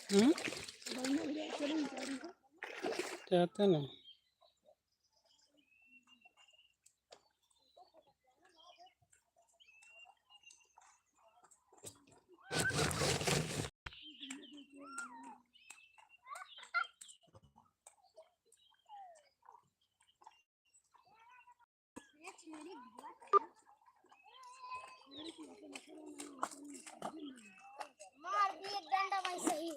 हम्म, चाहते ना। मार दिए डंडा भाई सही।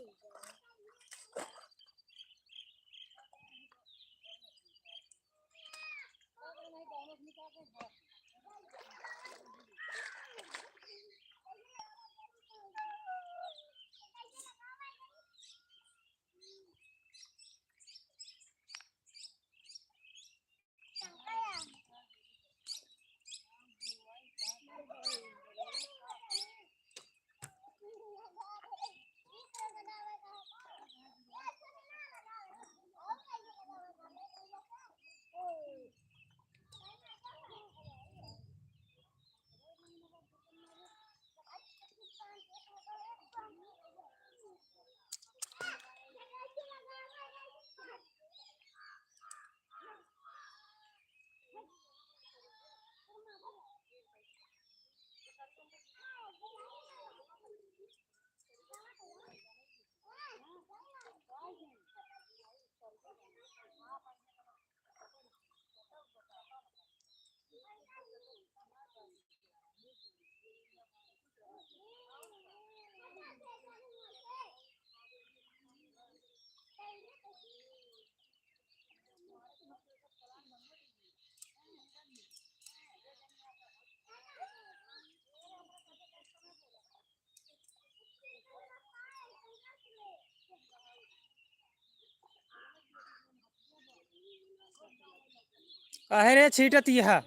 काहे रे छीटत यह?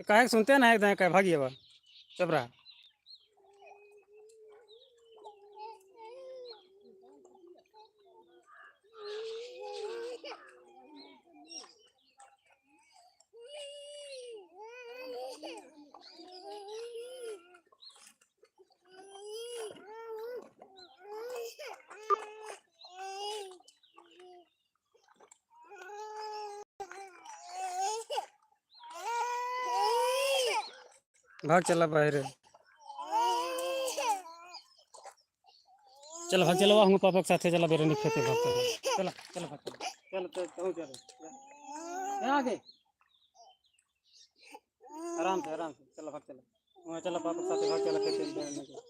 काहे सुनते ना एकदम कह भागिए बा चबरा। भाग चला बाहर। चल भाग चलो हम पापा के साथ चला बेरे नहीं खेते भाग चला चल भाग चल चल चल चल आगे आराम से चलो भाग चलो वहाँ चला पापा के साथ भाग चला खेते।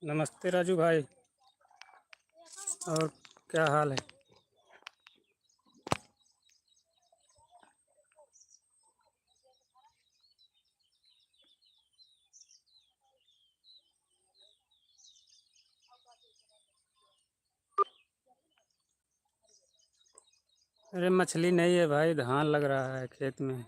नमस्ते राजू भाई। और क्या हाल है? अरे मछली नहीं है भाई, धान लग रहा है खेत में।